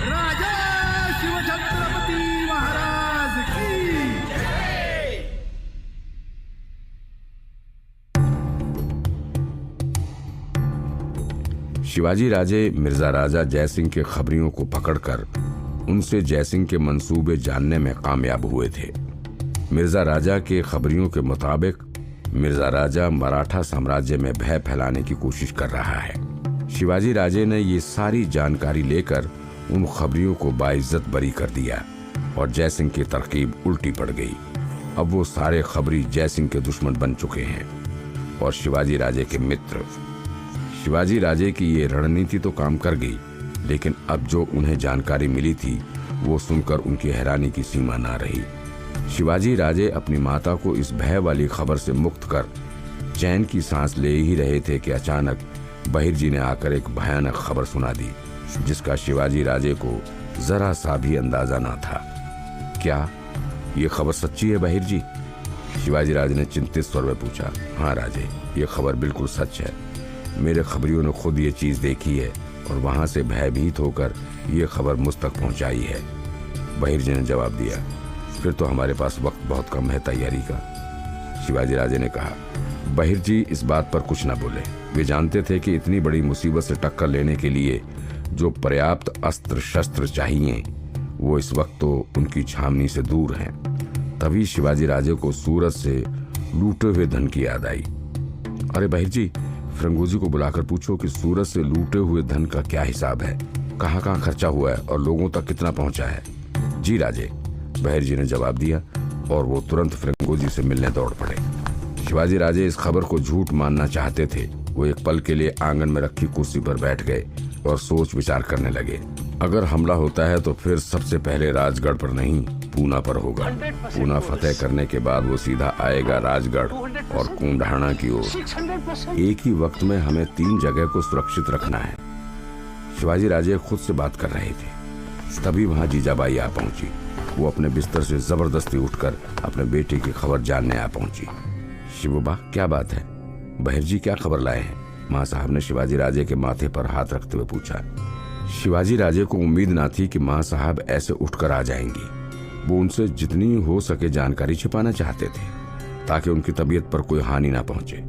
राजा शिवछत्रपती महाराज की शिवाजी राजे मिर्जा राजा जयसिंह के खबरियों को पकड़कर उनसे जयसिंह के मंसूबे जानने में कामयाब हुए थे। मिर्जा राजा के खबरियों के मुताबिक मिर्जा राजा मराठा साम्राज्य में भय फैलाने की कोशिश कर रहा है। शिवाजी राजे ने ये सारी जानकारी लेकर उन खबरियों को बाइज्जत बरी कर दिया और जयसिंह की तरकीब उल्टी पड़ गई। अब वो सारे खबरी जयसिंह के दुश्मन बन चुके हैं और शिवाजी राजे के मित्र। शिवाजी राजे की ये रणनीति तो काम कर गई, लेकिन अब जो उन्हें जानकारी मिली थी वो सुनकर उनकी हैरानी की सीमा ना रही। शिवाजी राजे अपनी माता को इस भय वाली खबर से मुक्त कर चैन की सांस ले ही रहे थे कि अचानक बहिर जी ने आकर एक भयानक खबर सुना दी, जिसका शिवाजी राजे को जरा सा भी अंदाजा ना था। क्या ये खबर सच्ची है बहिर जी? शिवाजी राजे ने चिंतित स्वर में पूछा। हाँ राजे, ये खबर बिल्कुल सच है। मेरे खबरियों ने खुद ये चीज देखी है और वहां से भयभीत होकर ये खबर मुझ तक पहुंचाई है, बहिर जी ने जवाब दिया। फिर तो हमारे पास वक्त बहुत कम है तैयारी का, शिवाजी राजे ने कहा। बहिर जी इस बात पर कुछ न बोले। वे जानते थे कि इतनी बड़ी मुसीबत से टक्कर लेने के लिए जो पर्याप्त अस्त्र शस्त्र चाहिए वो इस वक्त तो उनकी छावनी से दूर हैं। तभी शिवाजी राजे को सूरत से लूटे हुए धन की याद आई। अरे बहिर जी, फिरंगोजी को बुलाकर पूछो कि सूरत से लूटे हुए धन का क्या हिसाब है, कहाँ खर्चा हुआ है और लोगों तक कितना पहुंचा है। जी राजे, बहिर जी ने जवाब दिया और वो तुरंत फिरंगोजी से मिलने दौड़ पड़े। शिवाजी राजे इस खबर को झूठ मानना चाहते थे। वो एक पल के लिए आंगन में रखी कुर्सी पर बैठ गए और सोच विचार करने लगे। अगर हमला होता है तो फिर सबसे पहले राजगढ़ पर नहीं, पूना पर होगा। पूना फतेह करने के बाद वो सीधा आएगा राजगढ़ और कोंढाणा की ओर। एक ही वक्त में हमें 3 जगह को सुरक्षित रखना है। शिवाजी राजे खुद से बात कर रहे थे, तभी वहां जीजाबाई आ पहुंची। वो अपने बिस्तर से जबरदस्ती उठकर अपने बेटे की खबर जानने आ पहुंची। शिवबा, क्या बात है? बहिर जी क्या खबर लाए हैं? माँ साहब ने शिवाजी राजे के माथे पर हाथ रखते हुए पूछा। शिवाजी राजे को उम्मीद ना थी कि माँ साहब ऐसे उठकर आ जाएंगी। वो उनसे जितनी हो सके जानकारी छिपाना चाहते थे ताकि उनकी तबीयत पर कोई हानि ना पहुंचे।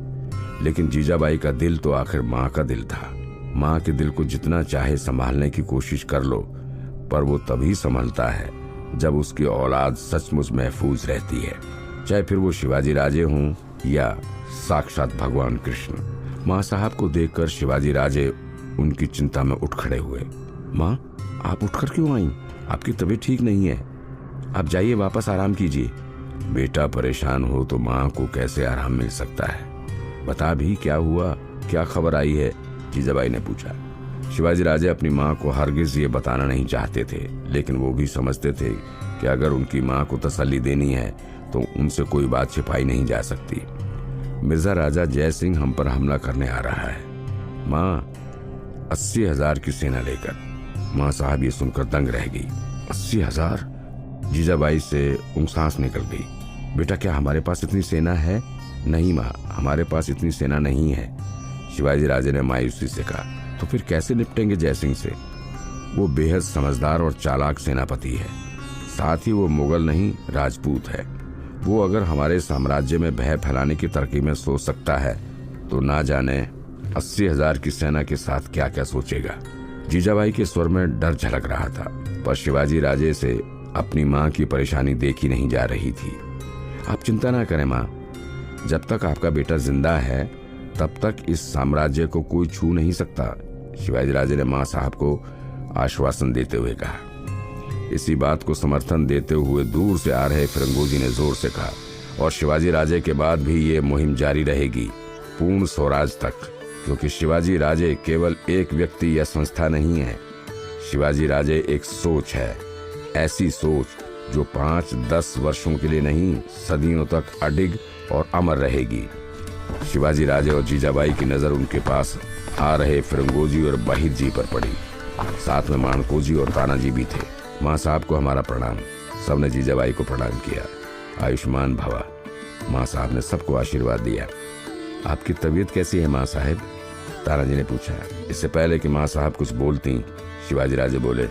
लेकिन जीजाबाई का दिल तो आखिर माँ का दिल था। माँ के दिल को जितना चाहे संभालने की कोशिश कर लो, पर वो तभी संभलता है जब उसकी औलाद सचमुच महफूज रहती है, चाहे फिर वो शिवाजी राजे हों या साक्षात भगवान कृष्ण। माँ साहब को देखकर शिवाजी राजे उनकी चिंता में उठ खड़े हुए। माँ, आप उठकर क्यों आई? आपकी तबीयत ठीक नहीं है, आप जाइए, वापस आराम कीजिए। बेटा परेशान हो तो माँ को कैसे आराम मिल सकता है? बता भी, क्या हुआ, क्या खबर आई है? जीजाबाई ने पूछा। शिवाजी राजे अपनी माँ को हरगिज ये बताना नहीं चाहते थे, लेकिन वो भी समझते थे कि अगर उनकी माँ को तसल्ली देनी है तो उनसे कोई बात छिपाई नहीं जा सकती। मिर्जा राजा जयसिंह हम पर हमला करने आ रहा है माँ, 80,000 की सेना लेकर। माँ साहब ये सुनकर दंग रह गई। 80,000? जीजाबाई से सांस निकल गई। बेटा, क्या हमारे पास इतनी सेना है? नहीं माँ, हमारे पास इतनी सेना नहीं है, शिवाजी राजे ने मायूसी से कहा। तो फिर कैसे निपटेंगे जयसिंह से? वो बेहद समझदार और चालाक सेनापति है, साथ ही वो मुगल नहीं राजपूत है। वो अगर हमारे साम्राज्य में भय फैलाने की तरकीबें सोच सकता है तो ना जाने 80,000 की सेना के साथ क्या क्या सोचेगा। जीजाबाई के स्वर में डर झलक रहा था, पर शिवाजी राजे से अपनी माँ की परेशानी देखी नहीं जा रही थी। आप चिंता ना करें माँ, जब तक आपका बेटा जिंदा है तब तक इस साम्राज्य को कोई छू नहीं सकता, शिवाजी राजे ने माँ साहब को आश्वासन देते हुए कहा। इसी बात को समर्थन देते हुए दूर से आ रहे फिरंगोजी ने जोर से कहा, और शिवाजी राजे के बाद भी ये मुहिम जारी रहेगी पूर्ण स्वराज तक, क्योंकि शिवाजी राजे केवल एक व्यक्ति या संस्था नहीं है। शिवाजी राजे एक सोच है, ऐसी सोच जो 5-10 वर्षों के लिए नहीं, सदियों तक अडिग और अमर रहेगी। शिवाजी राजे और जीजाबाई की नजर उनके पास आ रहे फिरंगोजी और बहिर जी पर पड़ी। साथ में माणकोजी और तानाजी भी थे। माँ साहब को हमारा प्रणाम। सबने जीजाबाई को प्रणाम किया। आयुष्मान भवा। माँ साहब ने सबको आशीर्वाद दिया। आपकी तबीयत कैसी है माँ साहब? तानाजी ने पूछा। इससे पहले कि माँ साहब कुछ बोलती, शिवाजी राजे बोले,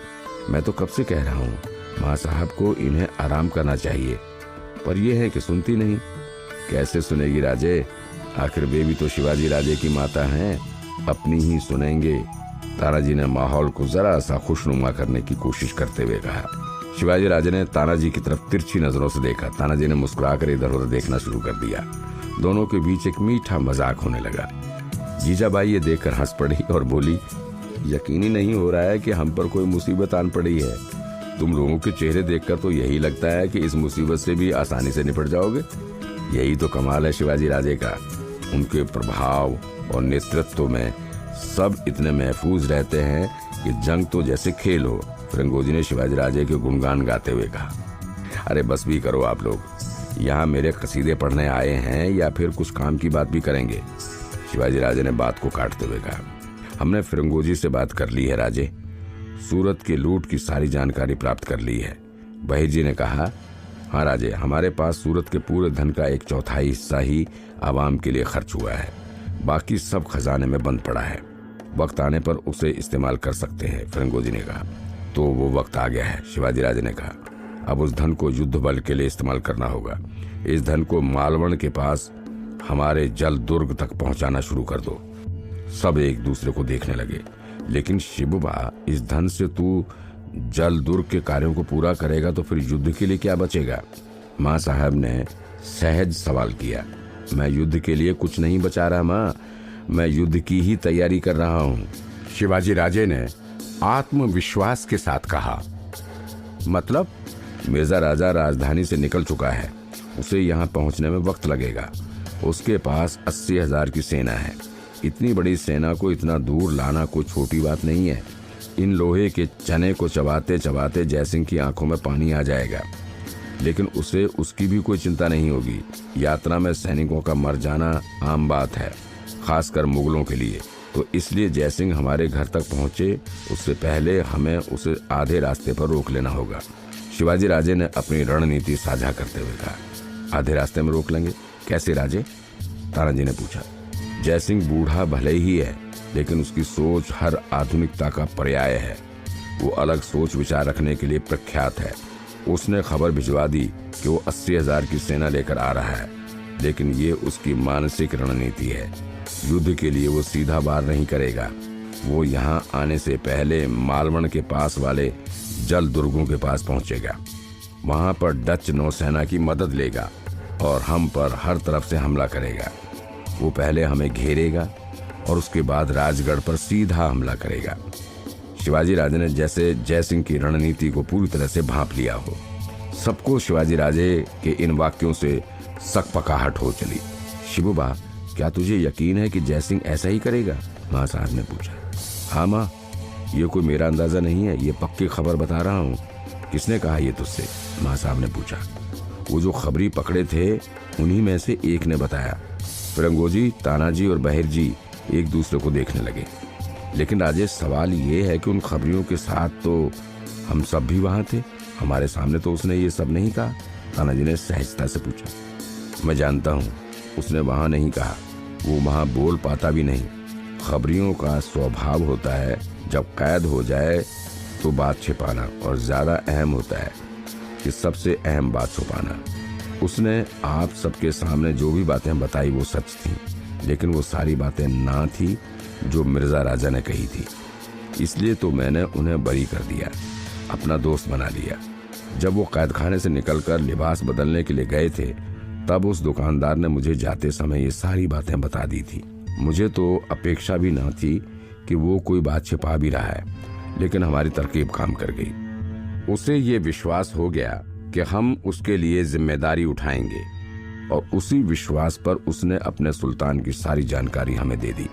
मैं तो कब से कह रहा हूँ माँ साहब को इन्हें आराम करना चाहिए, पर यह है कि सुनती नहीं। कैसे सुनेगी राजे, आखिर वे भी तो शिवाजी राजे की माता हैं, अपनी ही सुनेंगे। तानाजी ने माहौल को जरा सा खुशनुमा करने की कोशिश करते हुए कहा। शिवाजी राजे ने तानाजी की तरफ तिरछी नजरों से देखा। तानाजी ने मुस्कुराकर इधर उधर देखना शुरू कर दिया। दोनों के बीच एक मीठा मजाक होने लगा। जीजाबाई ये देखकर हंस पड़ी और बोली, यकीन ही नहीं हो रहा है कि हम पर कोई मुसीबत आन पड़ी है। तुम लोगों के चेहरे देखकर तो यही लगता है कि इस मुसीबत से भी आसानी से निपट जाओगे। यही तो कमाल है शिवाजी राजे का। उनके प्रभाव और नेतृत्व में सब इतने महफूज रहते हैं कि जंग तो जैसे खेल हो। फिरंगोजी ने शिवाजी राजे के गुणगान गाते हुए कहा। अरे बस भी करो आप लोग, यहाँ मेरे कसीदे पढ़ने आए हैं या फिर कुछ काम की बात भी करेंगे? शिवाजी राजे ने बात को काटते हुए कहा। हमने फिरंगोजी से बात कर ली है राजे, सूरत की लूट की सारी जानकारी प्राप्त कर ली है। बहिर जी ने कहा, हाँ राजे, हमारे पास सूरत के पूरे धन का 1/4 हिस्सा ही आवाम के लिए खर्च हुआ है, बाकी सब खजाने में बंद पड़ा है। वक्त आने पर उसे इस्तेमाल कर सकते हैं। फिरंगोजी ने कहा, तो वो वक्त आ गया है। शिवाजी राजे ने कहा, अब उस धन को युद्ध बल के लिए इस्तेमाल करना होगा। इस धन को मालवण के पास हमारे जल दुर्ग तक पहुंचाना शुरू कर दो। सब एक दूसरे को देखने लगे। लेकिन शिबुबा, इस धन से तू जल दुर्ग के कार्यों को पूरा करेगा तो फिर युद्ध के लिए क्या बचेगा? माँ साहब ने सहज सवाल किया। मैं युद्ध के लिए कुछ नहीं बचा रहा माँ, मैं युद्ध की ही तैयारी कर रहा हूँ। शिवाजी राजे ने आत्मविश्वास के साथ कहा। मतलब? मिर्जा राजा राजधानी से निकल चुका है, उसे यहाँ पहुँचने में वक्त लगेगा। उसके पास 80,000 की सेना है। इतनी बड़ी सेना को इतना दूर लाना कोई छोटी बात नहीं है। इन लोहे के चने को चबाते चबाते जयसिंह की आंखों में पानी आ जाएगा, लेकिन उसे उसकी भी कोई चिंता नहीं होगी। यात्रा में सैनिकों का मर जाना आम बात है, खासकर मुगलों के लिए। तो इसलिए जयसिंह हमारे घर तक पहुंचे उससे पहले हमें उसे आधे रास्ते पर रोक लेना होगा। शिवाजी राजे ने अपनी रणनीति साझा करते हुए कहा। आधे रास्ते में रोक लेंगे? कैसे राजे? तानाजी ने पूछा। जयसिंह बूढ़ा भले ही है, लेकिन उसकी सोच हर आधुनिकता का पर्याय है। वो अलग सोच विचार रखने के लिए प्रख्यात है। उसने खबर भिजवा दी कि वो 80,000 की सेना लेकर आ रहा है, लेकिन ये उसकी मानसिक रणनीति है। युद्ध के लिए वो सीधा वार नहीं करेगा। वो यहाँ आने से पहले मालवण के पास वाले जल दुर्गों के पास पहुंचेगा। वहां पर डच नौसेना की मदद लेगा और हम पर हर तरफ से हमला करेगा। वो पहले हमें घेरेगा और उसके बाद राजगढ़ पर सीधा हमला करेगा। शिवाजी राजे ने जैसे जयसिंह की रणनीति को पूरी तरह से भांप लिया हो। सबको शिवाजी राजे के इन वाक्यों से सकपकाहट हो चली। शिबुबा, क्या तुझे यकीन है कि जयसिंह ऐसा ही करेगा? माँ साहब ने पूछा। हाँ माँ, ये कोई मेरा अंदाजा नहीं है, ये पक्की खबर बता रहा हूँ। किसने कहा ये तुझसे? माँ साहब ने पूछा। वो जो खबरी पकड़े थे उन्हीं में से एक ने बताया। फिरंगोजी, तानाजी और बहिर जी एक दूसरे को देखने लगे। लेकिन राजेश, सवाल ये है कि उन खबरियों के साथ तो हम सब भी वहां थे, हमारे सामने तो उसने ये सब नहीं कहा। तानाजी ने सहजता से पूछा। मैं जानता हूँ, उसने वहां नहीं कहा, वो वहां बोल पाता भी नहीं। खबरियों का स्वभाव होता है जब कैद हो जाए तो बात छिपाना, और ज्यादा अहम होता है कि सबसे अहम बात छुपाना। उसने आप सबके सामने जो भी बातें बताई वो सच थी, लेकिन वो सारी बातें ना थी जो मिर्जा राजा ने कही थी। इसलिए तो मैंने उन्हें बरी कर दिया, अपना दोस्त बना लिया। जब वो कैदखाने से निकलकर लिबास बदलने के लिए गए थे, तब उस दुकानदार ने मुझे जाते समय ये सारी बातें बता दी थी। मुझे तो अपेक्षा भी ना थी कि वो कोई बात छिपा भी रहा है, लेकिन हमारी तरकीब काम कर गई। उसे ये विश्वास हो गया कि हम उसके लिए जिम्मेदारी उठाएंगे, और उसी विश्वास पर उसने अपने सुल्तान की सारी जानकारी हमें दे दी।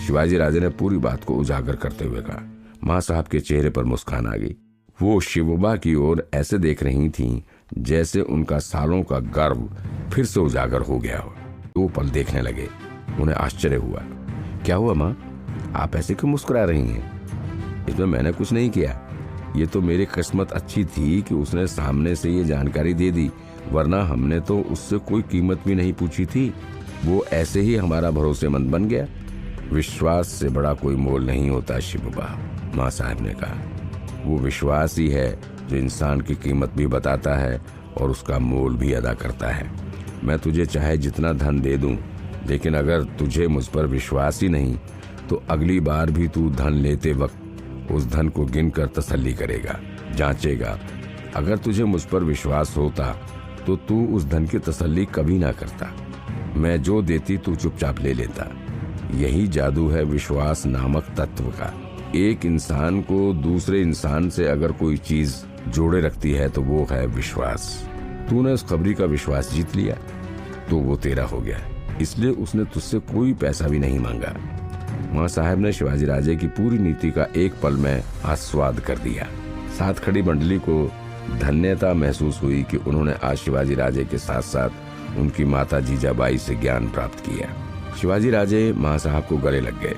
शिवाजी राजे ने पूरी बात को उजागर करते हुए कहा। माँ साहब के चेहरे पर मुस्कान आ गई। वो शिवबा की ओर ऐसे देख रही थीं जैसे उनका सालों का गर्व फिर से उजागर हो गया हो। दो पल देखने लगे। उन्हें आश्चर्य हुआ। क्या हुआ माँ, आप ऐसे क्यों मुस्कुरा रही हैं? इसमें मैंने कुछ नहीं किया। ये तो मेरी किस्मत अच्छी थी कि उसने सामने से ये जानकारी दे दी, वरना हमने तो उससे कोई कीमत भी नहीं पूछी थी। वो ऐसे ही हमारा भरोसेमंद बन गया। विश्वास से बड़ा कोई मोल नहीं होता शिवबा, माँ साहब ने कहा। वो विश्वास ही है जो इंसान की कीमत भी बताता है और उसका मोल भी अदा करता है। मैं तुझे चाहे जितना धन दे दूं, लेकिन अगर तुझे मुझ पर विश्वास ही नहीं तो अगली बार भी तू धन लेते वक्त उस धन को गिनकर तसल्ली करेगा, जांचेगा। अगर तुझे मुझ पर विश्वास होता तो तू उस धन की तसल्ली कभी ना करता। मैं जो देती तू चुपचाप ले लेता। यही जादू है विश्वास नामक तत्व का। एक इंसान को दूसरे इंसान से अगर कोई चीज जोड़े रखती है तो वो है विश्वास। तूने उस खबरी का विश्वास जीत लिया तो वो तेरा हो गया, इसलिए उसने तुझसे कोई पैसा भी नहीं मांगा। मां साहब ने शिवाजी राजे की पूरी नीति का एक पल में आस्वाद कर दिया। साथ खड़ी मंडली को धन्यता महसूस हुई कि उन्होंने आज शिवाजी राजे के साथ साथ उनकी माता जीजाबाई से ज्ञान प्राप्त किया। शिवाजी राजे मां साहब को गले लग गए।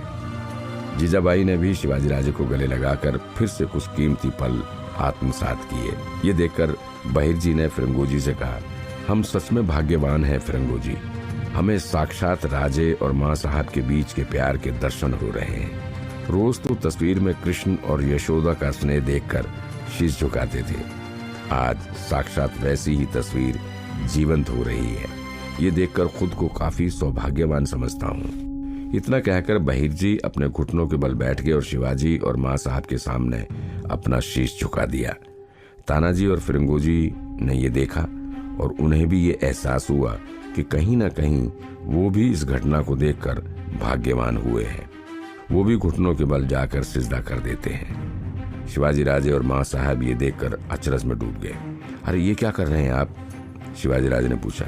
जीजाबाई ने भी शिवाजी राजे को गले लगाकर फिर से कुछ कीमती पल आत्मसात किए। ये देखकर बहिर जी ने फिरंगोजी से कहा, हम सच में भाग्यवान हैं फिरंगो जी, हमें साक्षात राजे और माँ साहब के बीच के प्यार के दर्शन हो रहे हैं। रोज तो तस्वीर में कृष्ण और यशोदा का स्नेह देखकर शीश झुकाते थे, आज साक्षात वैसी ही तस्वीर जीवंत हो रही है। ये देखकर खुद को काफी सौभाग्यवान समझता हूँ। इतना कहकर बहिर जी अपने घुटनों के बल बैठ गए और शिवाजी और माँ साहब के सामने अपना शीश झुका दिया। तानाजी और फिरंगोजी ने ये देखा और उन्हें भी ये एहसास हुआ कि कहीं ना कहीं वो भी इस घटना को देखकर भाग्यवान हुए हैं। वो भी घुटनों के बल जाकर सिजदा कर देते हैं। शिवाजी राजे और माँ साहब ये देखकर अचरज में डूब गए। अरे ये क्या कर रहे हैं आप? शिवाजी राजे ने पूछा।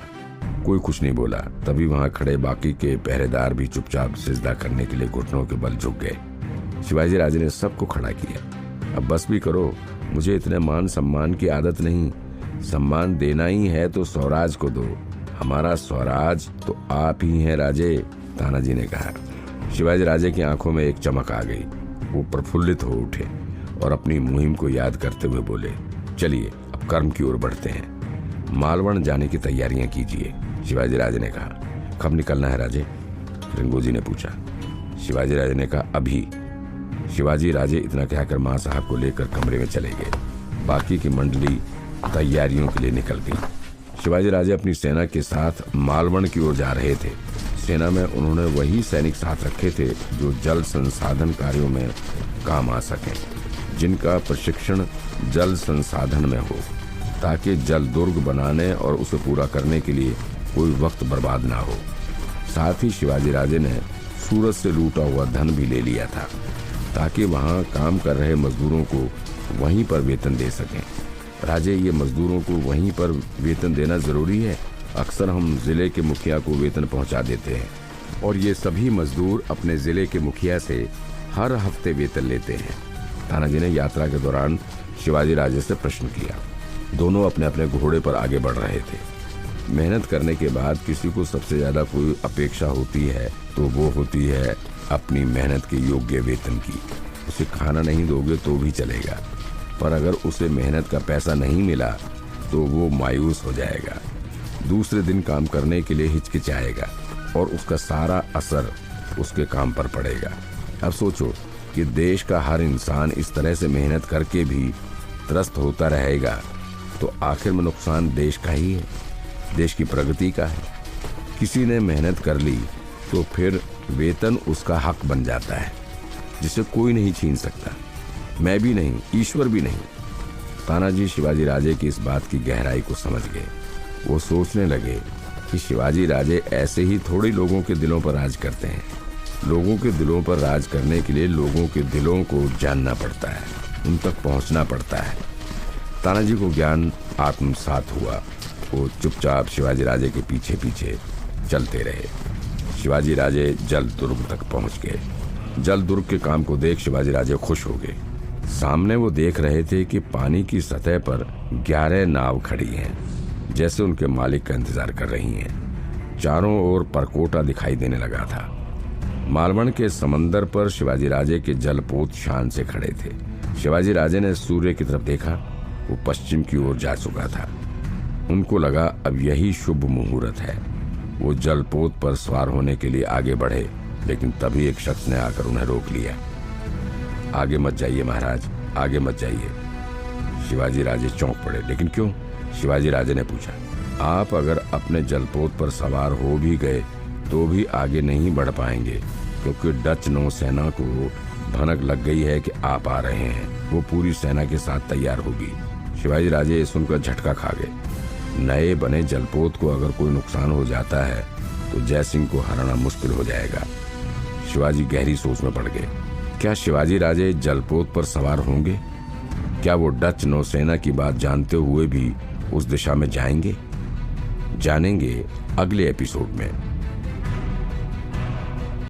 कोई कुछ नहीं बोला। तभी वहां खड़े बाकी के पहरेदार भी चुपचाप सिजदा करने के लिए घुटनों के बल झुक गए। शिवाजी राजे ने सबको खड़ा किया। अब बस भी करो, मुझे इतने मान सम्मान की आदत नहीं। सम्मान देना ही है तो स्वराज को दो, हमारा स्वराज तो आप ही हैं राजे, तानाजी ने कहा। शिवाजी राजे की आंखों में एक चमक आ गई। वो प्रफुल्लित हो उठे और अपनी मुहिम को याद करते हुए बोले, चलिए अब कर्म की ओर बढ़ते हैं, मालवण जाने की तैयारियां कीजिए। शिवाजी राजे ने कहा। कब निकलना है राजे? फिरंगोजी ने पूछा। शिवाजी राजे ने कहा, अभी। शिवाजी राजे इतना कहकर माँ साहब को लेकर कमरे में चले गए। बाकी की मंडली तैयारियों के लिए निकल गई। शिवाजी राजे अपनी सेना के साथ मालवण की ओर जा रहे थे। सेना में उन्होंने वही सैनिक साथ रखे थे जो जल संसाधन कार्यों में काम आ सकें, जिनका प्रशिक्षण जल संसाधन में हो, ताकि जल दुर्ग बनाने और उसे पूरा करने के लिए कोई वक्त बर्बाद ना हो। साथ ही शिवाजी राजे ने सूरत से लूटा हुआ धन भी ले लिया था, ताकि वहां काम कर रहे मजदूरों को वहीं पर वेतन दे सकें। राजे, ये मजदूरों को वहीं पर वेतन देना जरूरी है। अक्सर हम जिले के मुखिया को वेतन पहुंचा देते हैं और ये सभी मजदूर अपने जिले के मुखिया से हर हफ्ते वेतन लेते हैं। तानाजी ने यात्रा के दौरान शिवाजी राजे से प्रश्न किया। दोनों अपने अपने घोड़े पर आगे बढ़ रहे थे। मेहनत करने के बाद किसी को सबसे ज्यादा कोई अपेक्षा होती है तो वो होती है अपनी मेहनत के योग्य वेतन की। उसे खाना नहीं दोगे तो भी चलेगा, पर अगर उसे मेहनत का पैसा नहीं मिला तो वो मायूस हो जाएगा, दूसरे दिन काम करने के लिए हिचकिचाएगा और उसका सारा असर उसके काम पर पड़ेगा। अब सोचो कि देश का हर इंसान इस तरह से मेहनत करके भी त्रस्त होता रहेगा तो आखिर में नुकसान देश का ही है, देश की प्रगति का है। किसी ने मेहनत कर ली तो फिर वेतन उसका हक बन जाता है, जिसे कोई नहीं छीन सकता, मैं भी नहीं, ईश्वर भी नहीं। तानाजी शिवाजी राजे की इस बात की गहराई को समझ गए। वो सोचने लगे कि शिवाजी राजे ऐसे ही थोड़ी लोगों के दिलों पर राज करते हैं। लोगों के दिलों पर राज करने के लिए लोगों के दिलों को जानना पड़ता है, उन तक पहुंचना पड़ता है। तानाजी को ज्ञान आत्मसात हुआ। वो चुपचाप शिवाजी राजे के पीछे पीछे चलते रहे। शिवाजी राजे जल दुर्ग तक पहुंच गए। जल दुर्ग के काम को देख शिवाजी राजे खुश हो गए। सामने वो देख रहे थे कि पानी की सतह पर 11 नाव खड़ी हैं, जैसे उनके मालिक का इंतजार कर रही हैं। चारों ओर परकोटा दिखाई देने लगा था। मालवण के समंदर पर शिवाजी राजे के जलपोत शान से खड़े थे। शिवाजी राजे ने सूर्य की तरफ देखा। वो पश्चिम की ओर जा चुका था। उनको लगा अब यही शुभ मुहूर्त है। वो जलपोत पर सवार होने के लिए आगे बढ़े, लेकिन तभी एक शख्स ने आकर उन्हें रोक लिया। आगे मत जाइए महाराज, आगे मत जाइए। शिवाजी राजे चौंक पड़े। लेकिन क्यों? शिवाजी राजे ने पूछा। आप अगर अपने जलपोत पर सवार हो भी गए तो भी आगे नहीं बढ़ पाएंगे, क्योंकि डच नौसेना को भनक लग गई है कि आप आ रहे हैं। वो पूरी सेना के साथ तैयार होगी। शिवाजी राजे सुनकर झटका खा गए। नए बने जलपोत को अगर कोई नुकसान हो जाता है तो जयसिंह को हराना मुश्किल हो जाएगा। शिवाजी गहरी सोच में पड़ गए। क्या शिवाजी राजे जलपोत पर सवार होंगे? क्या वो डच नौसेना की बात जानते हुए भी उस दिशा में जाएंगे? जानेंगे अगले एपिसोड में।